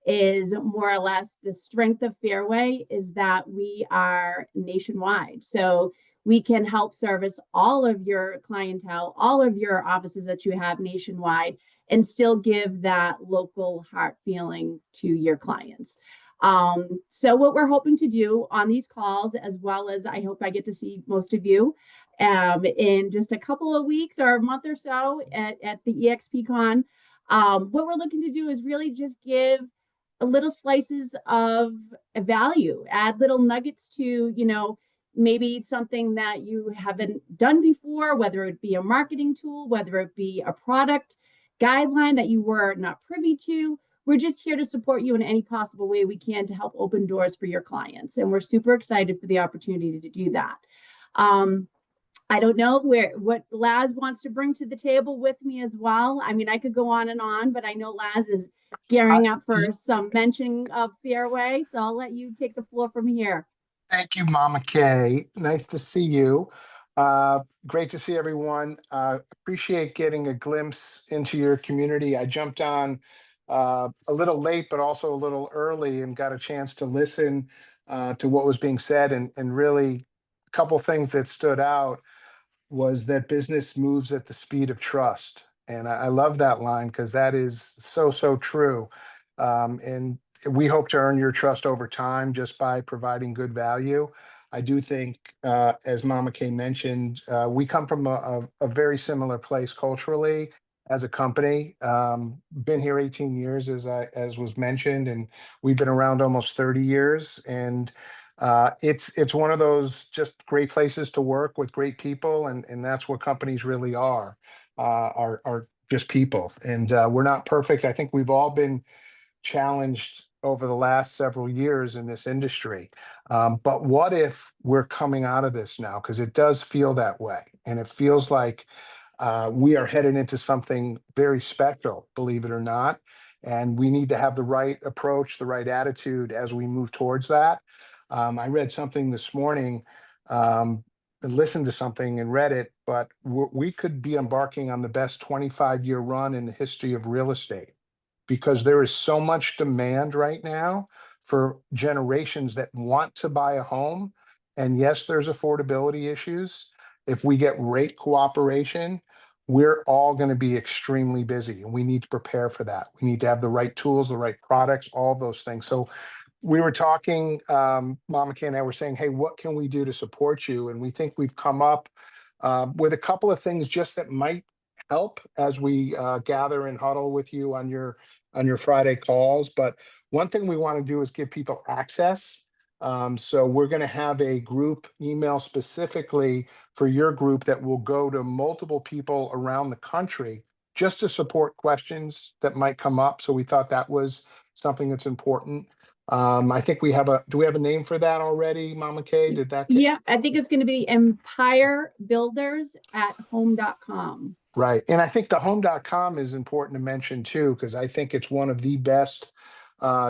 Speaker 8: is more or less the strength of Fairway is that we are nationwide. So we can help service all of your clientele, all of your offices that you have nationwide, and still give that local heart feeling to your clients. So what we're hoping to do on these calls, as well as I hope I get to see most of you in just a couple of weeks or a month or so at the EXP Con, what we're looking to do is really just give little slices of value, add little nuggets to, maybe something that you haven't done before, whether it be a marketing tool, whether it be a product guideline that you were not privy to. We're just here to support you in any possible way we can to help open doors for your clients. And we're super excited for the opportunity to do that. I don't know what Laz wants to bring to the table with me as well. I mean, I could go on and on, but I know Laz is gearing up for some mention of Fairway. So I'll let you take the floor from here.
Speaker 9: Thank you, Mama Kay. Nice to see you. Great to see everyone. Appreciate getting a glimpse into your community. I jumped on a little late, but also a little early and got a chance to listen to what was being said. And really, a couple things that stood out was that business moves at the speed of trust. And I love that line because that is so true. And we hope to earn your trust over time just by providing good value. I do think, as Mama Kay mentioned, we come from a very similar place culturally as a company. Been here 18 years, as was mentioned, and we've been around almost 30 years. And it's one of those just great places to work with great people, and that's what companies really are just people. And we're not perfect. I think we've all been challenged over the last several years in this industry. But what if we're coming out of this now? Because it does feel that way. And it feels like we are headed into something very special, believe it or not. And we need to have the right approach, the right attitude as we move towards that. I read something this morning, and listened to something and read it, but we could be embarking on the best 25-year run in the history of real estate, because there is so much demand right now for generations that want to buy a home. And yes, there's affordability issues. If we get rate cooperation, we're all going to be extremely busy, and we need to prepare for that. We need to have the right tools, the right products, all those things. So we were talking, Mama Kay and I were saying, hey, what can we do to support you? And we think we've come up with a couple of things just that might help as we gather and huddle with you on your Friday calls. But one thing we want to do is give people access. So we're going to have a group email specifically for your group that will go to multiple people around the country just to support questions that might come up. So we thought that was something that's important. I think do we have a name for that already, Mama Kay? Did that
Speaker 8: Yeah, I think it's going to be empirebuilders@home.com.
Speaker 9: Right. And I think the home.com is important to mention too, because I think it's one of the best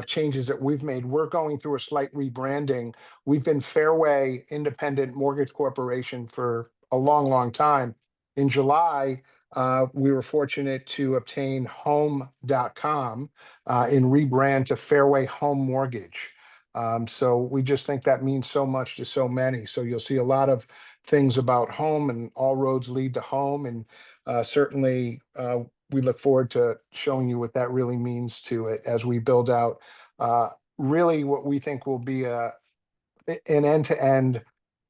Speaker 9: changes that we've made. We're going through a slight rebranding. We've been Fairway Independent Mortgage Corporation for a long, long time. In July, we were fortunate to obtain home.com and rebrand to Fairway Home Mortgage. So we just think that means so much to so many. So you'll see a lot of things about home, and all roads lead to home. And certainly we look forward to showing you what that really means to it as we build out really what we think will be an end-to-end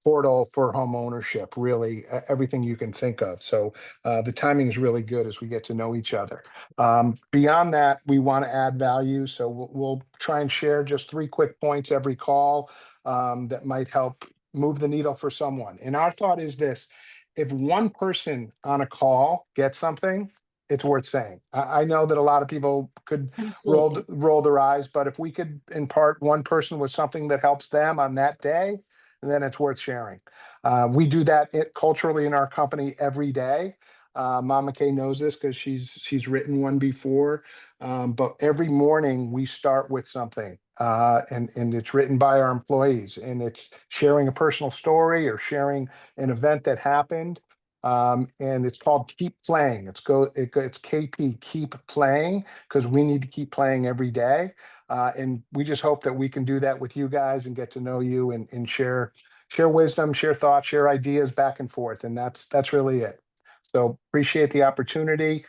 Speaker 9: portal for home ownership, really everything you can think of. So the timing is really good as we get to know each other. Beyond that, we want to add value. So we'll try and share just 3 quick points every call that might help move the needle for someone. And our thought is this: if one person on a call gets something, it's worth saying. I know that a lot of people could
Speaker 8: Absolutely.
Speaker 9: roll their eyes, but if we could impart one person with something that helps them on that day, then it's worth sharing. We do that culturally in our company every day. Mama Kay knows this because she's written one before. But every morning we start with something, and it's written by our employees, and it's sharing a personal story or sharing an event that happened. And it's called Keep Playing. It's KP, Keep Playing, because we need to keep playing every day. And we just hope that we can do that with you guys and get to know you and share wisdom, share thoughts, share ideas back and forth. And that's really it. So appreciate the opportunity.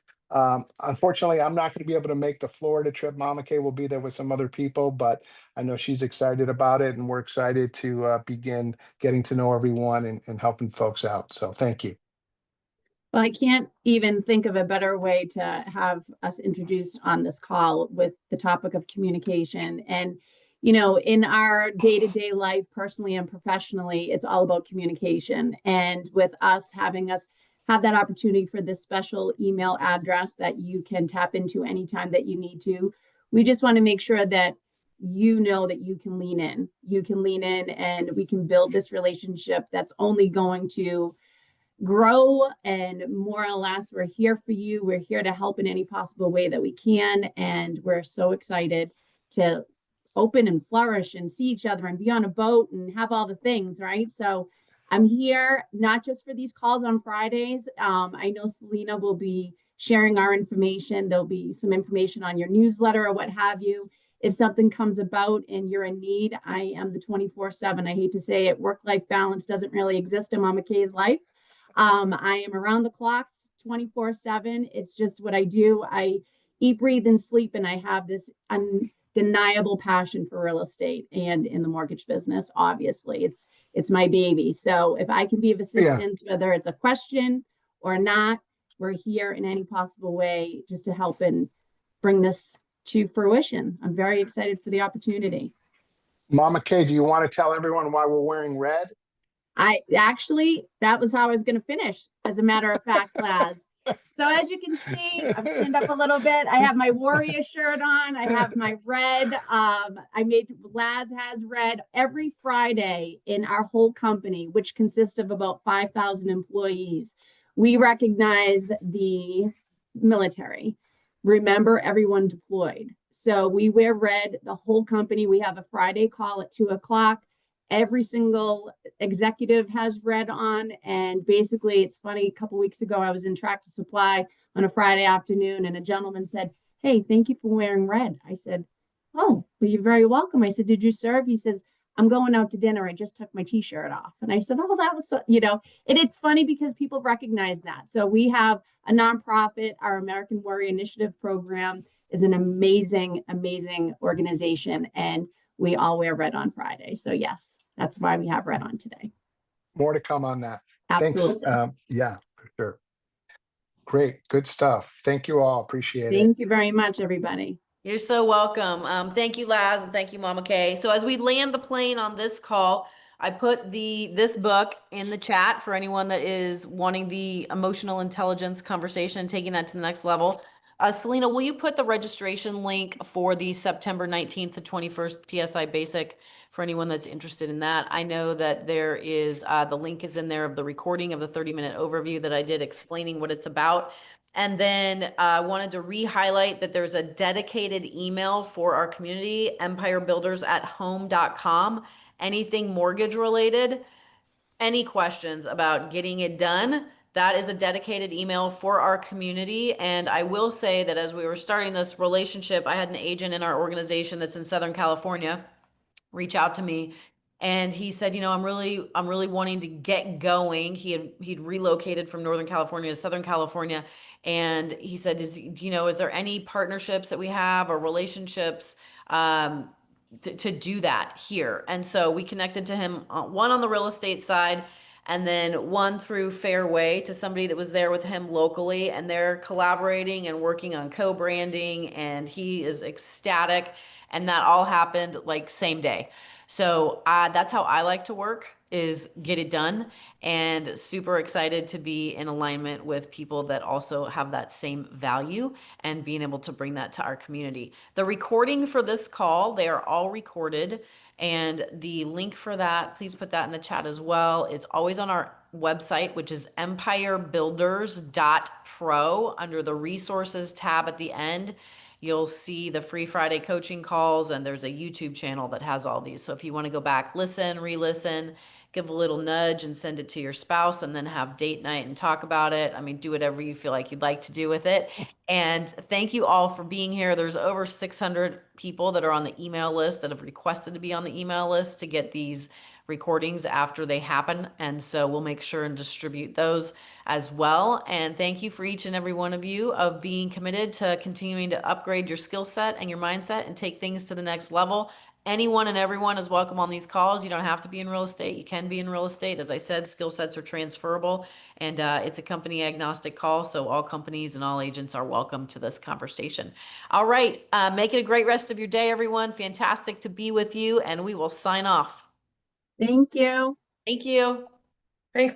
Speaker 9: Unfortunately, I'm not going to be able to make the Florida trip. Mama Kay will be there with some other people, but I know she's excited about it, and we're excited to begin getting to know everyone and helping folks out. So thank you.
Speaker 8: Well, I can't even think of a better way to have us introduced on this call with the topic of communication. And, in our day-to-day life, personally and professionally, it's all about communication. And with having us have that opportunity for this special email address that you can tap into anytime that you need to, we just want to make sure that that you can lean in. You can lean in, and we can build this relationship that's only going to grow. And more or less, we're here for you. We're here to help in any possible way that we can. And we're so excited to open and flourish and see each other and be on a boat and have all the things, right? So I'm here not just for these calls on Fridays. I know Selena will be sharing our information. There'll be some information on your newsletter or what have you. If something comes about and you're in need, I am the 24/7. I hate to say it, work-life balance doesn't really exist in Mama Kay's life. I am around the clock 24/7. It's just what I do. I eat, breathe, and sleep, and I have this undeniable passion for real estate and in the mortgage business. Obviously, it's my baby. So if I can be of assistance, whether it's a question or not, we're here in any possible way just to help and bring this to fruition. I'm very excited for the opportunity.
Speaker 9: Mama Kay, do you want to tell everyone why we're wearing red?
Speaker 8: That was how I was going to finish, as a matter of fact, Laz. So as you can see, I've stand up a little bit. I have my Warrior shirt on. I have my red. Laz has red every Friday in our whole company, which consists of about 5,000 employees. We recognize the military. Remember everyone deployed. So we wear red, the whole company. We have a Friday call at 2:00. Every single executive has red on. And basically, it's funny, a couple weeks ago, I was in Tractor Supply on a Friday afternoon, and a gentleman said, "Hey, thank you for wearing red." I said, "Oh, well, you're very welcome." I said, "Did you serve?" He says, "I'm going out to dinner. I just took my t-shirt off." And I said, "Oh, that was so," and it's funny because people recognize that. So we have a nonprofit. Our American Warrior Initiative program is an amazing, amazing organization. And we all wear red on Friday. So yes, that's why we have red on today.
Speaker 9: More to come on that.
Speaker 8: Absolutely.
Speaker 9: Thanks. Yeah, for sure. Great. Good stuff. Thank you all. Appreciate it.
Speaker 8: Thank you very much, everybody.
Speaker 1: You're so welcome. Thank you, Laz, and thank you, Mama Kay. So as we land the plane on this call, I put this book in the chat for anyone that is wanting the emotional intelligence conversation and taking that to the next level. Selena, will you put the registration link for the September 19th to 21st PSI Basic for anyone that's interested in that. I know that there is, the link is in there of the recording of the 30-minute overview that I did explaining what it's about. And then I wanted to re-highlight that there's a dedicated email for our community, empirebuildersathome.com. Anything mortgage related, any questions about getting it done, that is a dedicated email for our community. And I will say that as we were starting this relationship, I had an agent in our organization that's in Southern California reach out to me, and he said, I'm really wanting to get going. He'd relocated from Northern California to Southern California, and he said, is there any partnerships that we have or relationships to do that here? And so we connected to him, one on the real estate side, and then one through Fairway to somebody that was there with him locally, and they're collaborating and working on co-branding, and he is ecstatic. And that all happened like same day. So that's how I like to work, is get it done, and super excited to be in alignment with people that also have that same value and being able to bring that to our community. The recording for this call, they are all recorded, and the link for that, please put that in the chat as well. It's always on our website, which is empirebuilders.pro. Under the resources tab at the end, you'll see the free Friday coaching calls, and there's a YouTube channel that has all these. So if you want to go back, listen, re-listen, give a little nudge and send it to your spouse, and then have date night and talk about it. I mean, do whatever you feel like you'd like to do with it. And thank you all for being here. There's over 600 people that are on the email list that have requested to be on the email list to get these recordings after they happen. And so we'll make sure and distribute those as well. And thank you for each and every one of you of being committed to continuing to upgrade your skill set and your mindset and take things to the next level. Anyone and everyone is welcome on these calls. You don't have to be in real estate. You can be in real estate. As I said, skill sets are transferable, and it's a company agnostic call. So all companies and all agents are welcome to this conversation. All right. Make it a great rest of your day, everyone. Fantastic to be with you, and we will sign off.
Speaker 8: Thank you.
Speaker 1: Thank you.